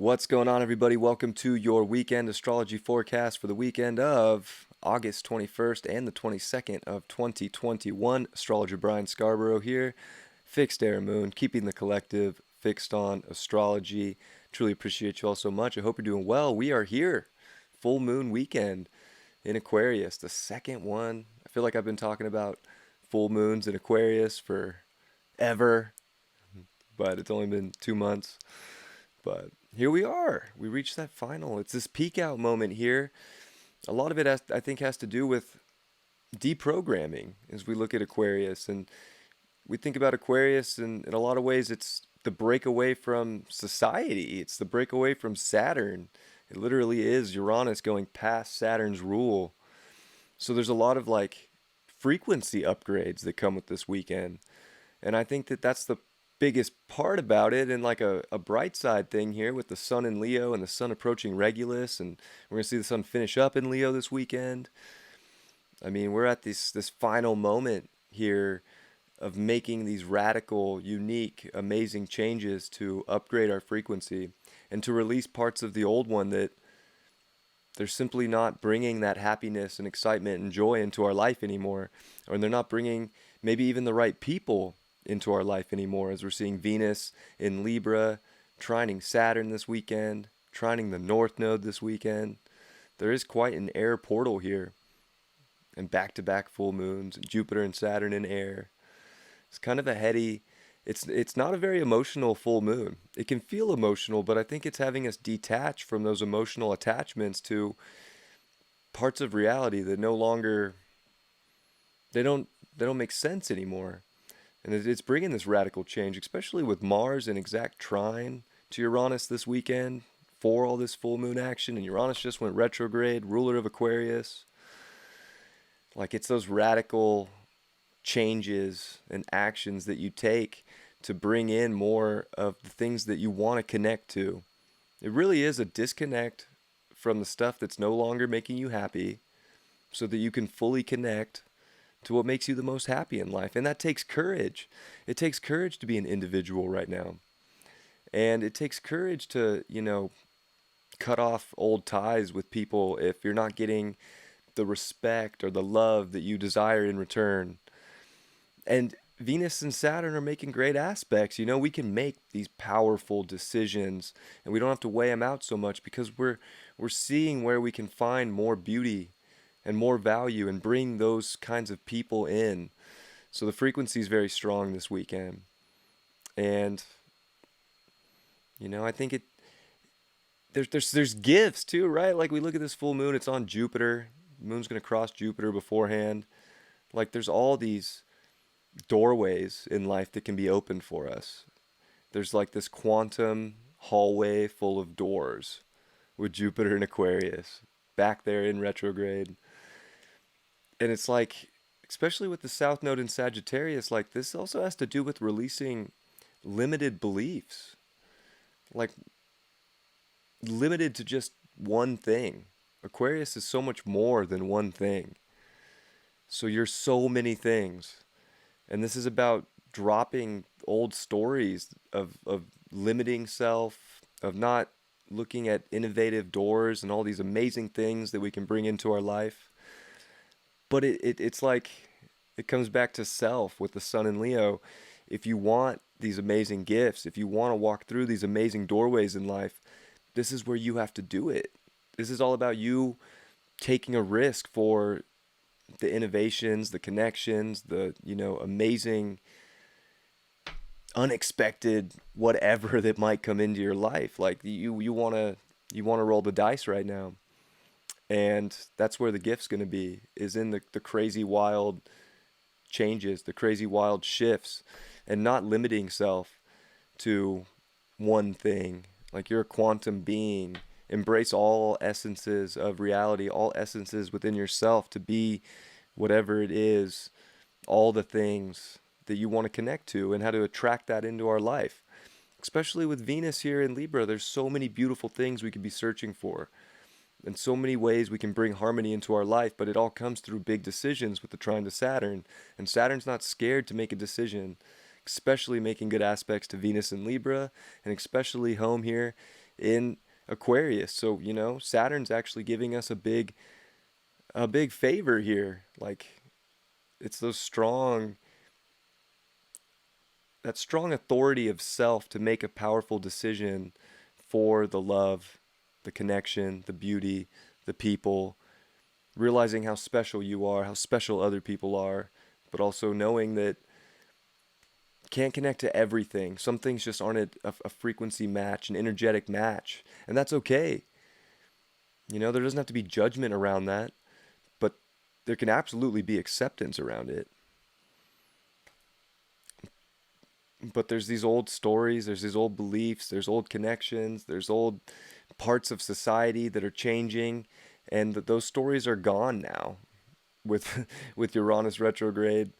What's going on, everybody? Welcome to your weekend astrology forecast for the weekend of August 21st and the 22nd of 2021. Astrologer Brian Scarborough here, Fixed Air Moon, keeping the collective fixed on astrology. Truly appreciate you all so much. I hope you're doing well. We are here, full moon weekend in Aquarius, the second one. I feel like I've been talking about full moons in Aquarius for ever, but it's only been 2 months. But here we are. We reached that final. It's this peak out moment here. A lot of it, I think, has to do with deprogramming as we look at Aquarius. And we think about Aquarius, and in a lot of ways, it's the breakaway from society, it's the breakaway from Saturn. It literally is Uranus going past Saturn's rule. So there's a lot of like frequency upgrades that come with this weekend. And I think that that's the biggest part about it, and like a bright side thing here with the sun in Leo and the sun approaching Regulus, and we're gonna see the sun finish up in Leo this weekend. I mean, we're at this final moment here of making these radical, unique, amazing changes to upgrade our frequency and to release parts of the old one that they're simply not bringing that happiness and excitement and joy into our life anymore, or they're not bringing maybe even the right people into our life anymore, as we're seeing Venus in Libra trining Saturn this weekend, trining the North Node this weekend. There is quite an air portal here, and back-to-back full moons, Jupiter and Saturn in air. It's kind of a heady, it's not a very emotional full moon. It can feel emotional, but I think it's having us detach from those emotional attachments to parts of reality that no longer, they don't make sense anymore. And it's bringing this radical change, especially with Mars in exact trine to Uranus this weekend for all this full moon action. And Uranus just went retrograde, ruler of Aquarius. Like, it's those radical changes and actions that you take to bring in more of the things that you want to connect to. It really is a disconnect from the stuff that's no longer making you happy so that you can fully connect to what makes you the most happy in life. And that takes courage. It takes courage to be an individual right now. And it takes courage to, cut off old ties with people if you're not getting the respect or the love that you desire in return. And Venus and Saturn are making great aspects. We can make these powerful decisions and we don't have to weigh them out so much because we're seeing where we can find more beauty and more value and bring those kinds of people in. So the frequency is very strong this weekend. And I think there's gifts too, right? Like, we look at this full moon, it's on Jupiter. The moon's going to cross Jupiter beforehand. Like, there's all these doorways in life that can be opened for us. There's like this quantum hallway full of doors with Jupiter and Aquarius back there in retrograde. And it's like, especially with the South Node in Sagittarius, like, this also has to do with releasing limited beliefs. Like, limited to just one thing. Aquarius is so much more than one thing. So you're so many things. And this is about dropping old stories of limiting self, of not looking at innovative doors and all these amazing things that we can bring into our life. But it's like, it comes back to self with the sun in Leo. If you want these amazing gifts, if you want to walk through these amazing doorways in life, this is where you have to do it. This is all about you taking a risk for the innovations, the connections, the, amazing, unexpected whatever that might come into your life. Like, you want to roll the dice right now. And that's where the gift's going to be, is in the crazy wild changes, the crazy wild shifts, and not limiting self to one thing. Like, you're a quantum being. Embrace all essences of reality, all essences within yourself to be whatever it is, all the things that you want to connect to, and how to attract that into our life. Especially with Venus here in Libra, there's so many beautiful things we could be searching for. And so many ways we can bring harmony into our life, but it all comes through big decisions with the trine to Saturn. And Saturn's not scared to make a decision, especially making good aspects to Venus and Libra, and especially home here in Aquarius. So, Saturn's actually giving us a big favor here. Like it's that strong authority of self to make a powerful decision for the love, the connection, the beauty, the people, realizing how special you are, how special other people are, but also knowing that you can't connect to everything. Some things just aren't a frequency match, an energetic match, and that's okay. There doesn't have to be judgment around that, but there can absolutely be acceptance around it. But there's these old stories, there's these old beliefs, there's old connections, there's old parts of society that are changing, and those stories are gone now with with Uranus retrograde,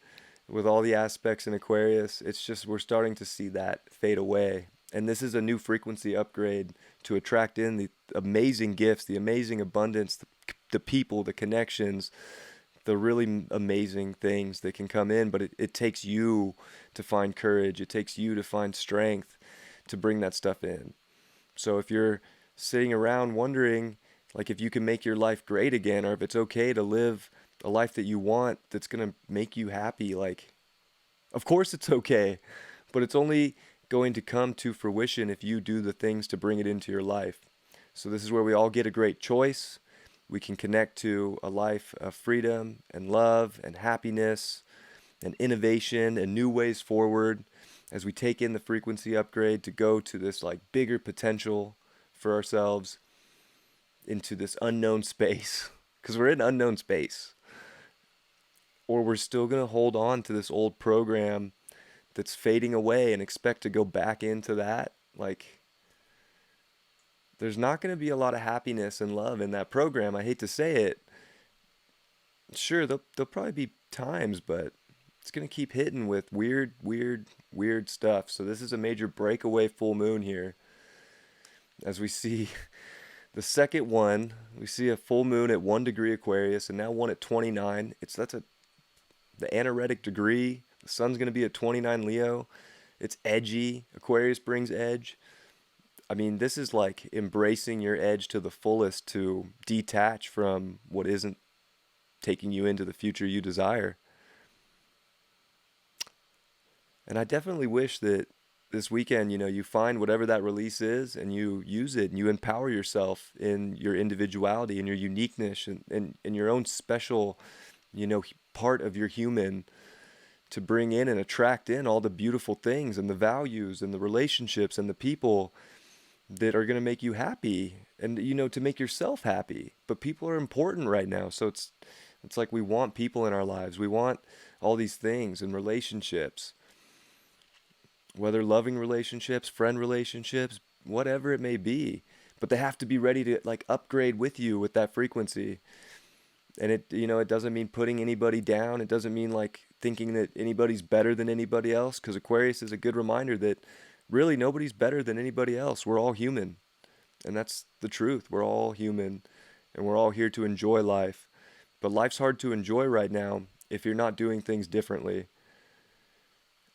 with all the aspects in Aquarius. It's just we're starting to see that fade away. And this is a new frequency upgrade to attract in the amazing gifts, the amazing abundance, the people, the connections, the really amazing things that can come in. But it takes you to find courage. It takes you to find strength to bring that stuff in. So if you're sitting around wondering, like, if you can make your life great again, or if it's okay to live a life that you want that's going to make you happy, like, of course it's okay, but it's only going to come to fruition if you do the things to bring it into your life. So this is where we all get a great choice. We can connect to a life of freedom and love and happiness and innovation and new ways forward as we take in the frequency upgrade to go to this like bigger potential for ourselves into this unknown space, because we're in unknown space. Or we're still going to hold on to this old program that's fading away and expect to go back into that. Like, there's not going to be a lot of happiness and love in that program. I hate to say it. Sure, there'll probably be times, but it's going to keep hitting with weird, weird, weird stuff. So this is a major breakaway full moon here. As we see the second one, we see a full moon at 1 degree Aquarius and now one at 29. That's the anaretic degree. The sun's going to be at 29 Leo. It's edgy. Aquarius brings edge. I mean, this is like embracing your edge to the fullest to detach from what isn't taking you into the future you desire. And I definitely wish that this weekend, you find whatever that release is and you use it and you empower yourself in your individuality and your uniqueness and your own special, part of your human to bring in and attract in all the beautiful things and the values and the relationships and the people that are going to make you happy and to make yourself happy. But people are important right now, so it's like we want people in our lives. We want all these things and relationships, whether loving relationships, friend relationships, whatever it may be, but they have to be ready to like upgrade with you with that frequency. And it doesn't mean putting anybody down. It doesn't mean like thinking that anybody's better than anybody else, because Aquarius is a good reminder that really nobody's better than anybody else. We're all human. And that's the truth. We're all human and we're all here to enjoy life. But life's hard to enjoy right now if you're not doing things differently.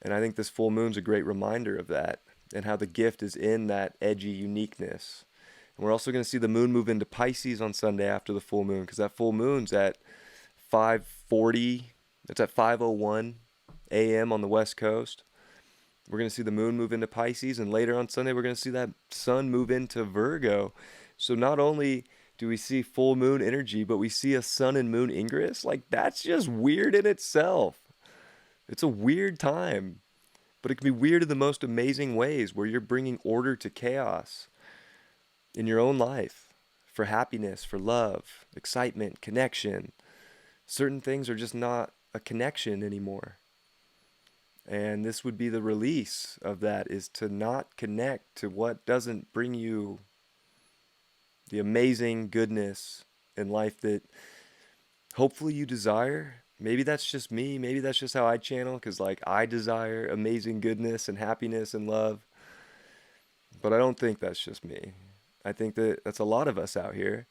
And I think this full moon's a great reminder of that and how the gift is in that edgy uniqueness. And we're also going to see the moon move into Pisces on Sunday after the full moon, because that full moon's at 5:40. It's at 5:01 a.m. on the West Coast. We're going to see the moon move into Pisces, and later on Sunday we're going to see that sun move into Virgo. So not only do we see full moon energy, but we see a sun and moon ingress. Like, that's just weird in itself. It's a weird time, but it can be weird in the most amazing ways, where you're bringing order to chaos in your own life for happiness, for love, excitement, connection. Certain things are just not a connection anymore. And this would be the release of that, is to not connect to what doesn't bring you the amazing goodness in life that hopefully you desire. Maybe that's just me. Maybe that's just how I channel, because like I desire amazing goodness and happiness and love. But I don't think that's just me. I think that that's a lot of us out here.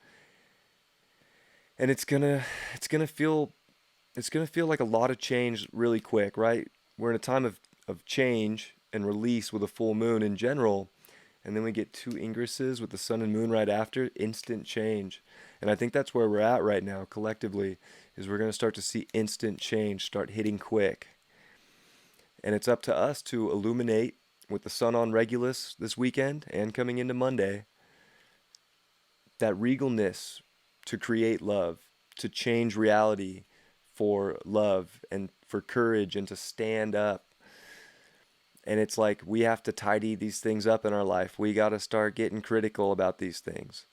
And it's gonna feel like a lot of change really quick, right? We're in a time of change and release with a full moon in general. and then we get two ingresses with the sun and moon right after, instant change. And I think that's where we're at right now collectively, is we're going to start to see instant change start hitting quick. And it's up to us to illuminate with the sun on Regulus this weekend and coming into Monday, that regalness to create love, to change reality for love and for courage and to stand up. And it's like we have to tidy these things up in our life. We got to start getting critical about these things.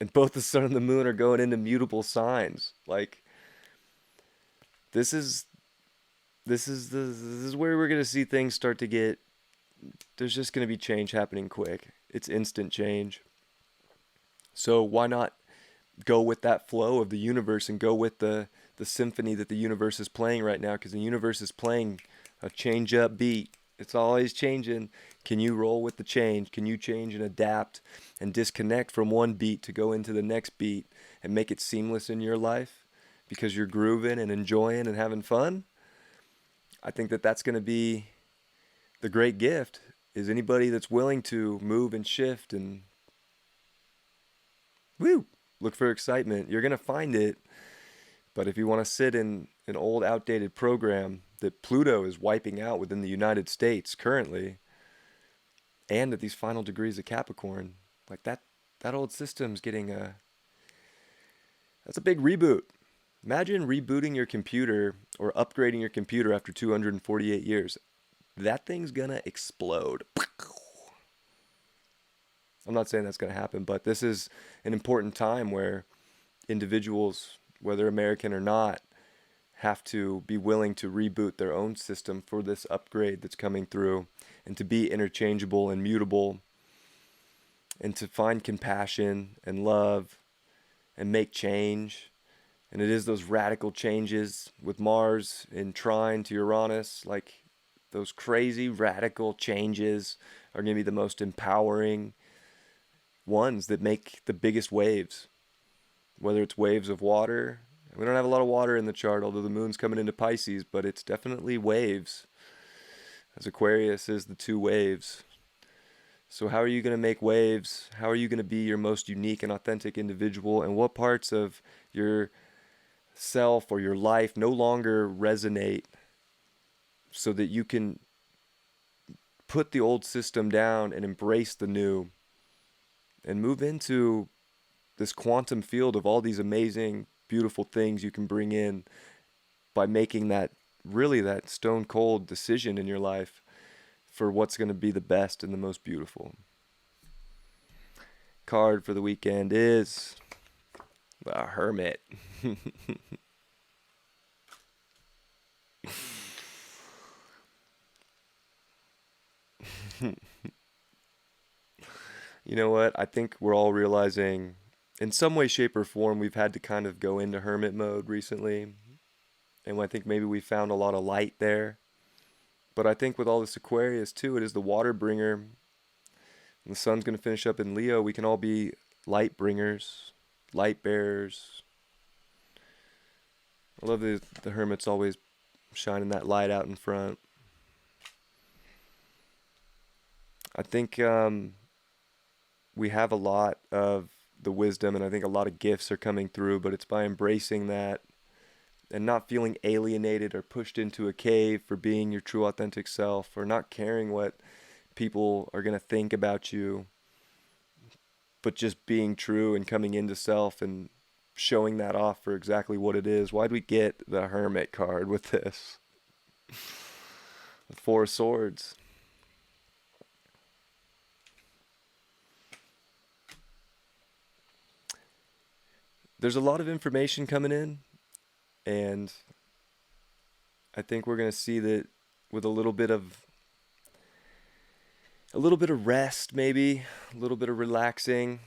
And both the sun and the moon are going into mutable signs. Like this is where we're going to see things start to get, there's just going to be change happening quick. It's instant change. So why not go with that flow of the universe and go with the symphony that the universe is playing right now, because the universe is playing a change up beat. It's always changing. Can you roll with the change? Can you change and adapt and disconnect from one beat to go into the next beat and make it seamless in your life because you're grooving and enjoying and having fun? I think that that's going to be the great gift, is anybody that's willing to move and shift and woo, look for excitement. You're going to find it. But if you want to sit in an old outdated program that Pluto is wiping out within the United States currently, and at these final degrees of Capricorn, like that old system's getting that's a big reboot. Imagine rebooting your computer or upgrading your computer after 248 years. That thing's gonna explode. I'm not saying that's gonna happen, but this is an important time where individuals, whether American or not, have to be willing to reboot their own system for this upgrade that's coming through, and to be interchangeable and mutable, and to find compassion and love and make change. And it is those radical changes with Mars in trine to Uranus, like those crazy radical changes are going to be the most empowering ones that make the biggest waves. Whether it's waves of water, we don't have a lot of water in the chart, although the moon's coming into Pisces, but it's definitely waves, as Aquarius is the two waves. So how are you going to make waves? How are you going to be your most unique and authentic individual? And what parts of your self or your life no longer resonate, so that you can put the old system down and embrace the new and move into this quantum field of all these amazing, beautiful things you can bring in by making that stone cold decision in your life for what's going to be the best and the most beautiful. Card for the weekend is the Hermit. You know what? I think we're all realizing in some way, shape, or form we've had to kind of go into hermit mode recently. And I think maybe we found a lot of light there. But I think with all this Aquarius too, it is the water bringer. And the sun's going to finish up in Leo. We can all be light bringers, light bearers. I love the hermit's always shining that light out in front. I think we have a lot of the wisdom, and I think a lot of gifts are coming through, but it's by embracing that and not feeling alienated or pushed into a cave for being your true authentic self, or not caring what people are going to think about you, but just being true and coming into self and showing that off for exactly what it is. Why'd we get the Hermit card with this? The Four of Swords. There's a lot of information coming in, and I think we're going to see that with a little bit of rest, maybe a little bit of relaxing,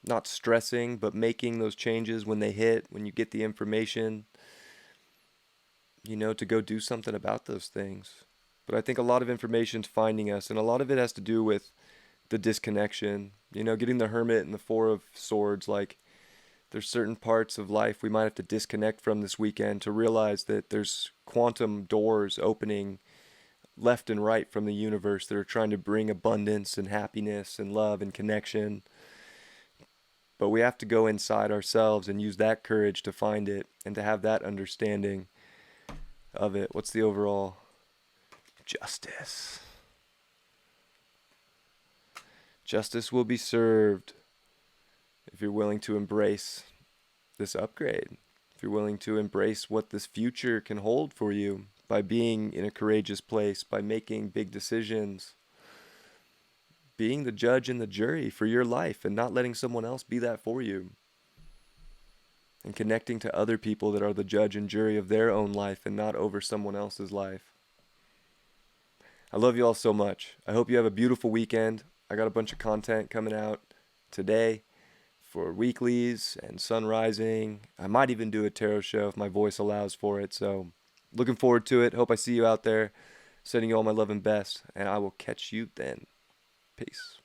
not stressing, but making those changes when they hit, when you get the information, to go do something about those things. But I think a lot of information's finding us, and a lot of it has to do with the disconnection, getting the Hermit and the Four of Swords. Like, there's certain parts of life we might have to disconnect from this weekend to realize that there's quantum doors opening left and right from the universe that are trying to bring abundance and happiness and love and connection. But we have to go inside ourselves and use that courage to find it and to have that understanding of it. What's the overall justice? Justice will be served if you're willing to embrace this upgrade, if you're willing to embrace what this future can hold for you by being in a courageous place, by making big decisions, being the judge and the jury for your life and not letting someone else be that for you, and connecting to other people that are the judge and jury of their own life and not over someone else's life. I love you all so much. I hope you have a beautiful weekend. I got a bunch of content coming out today for weeklies and sun rising. I might even do a tarot show if my voice allows for it. So looking forward to it. Hope I see you out there. Sending you all my love and best. And I will catch you then. Peace.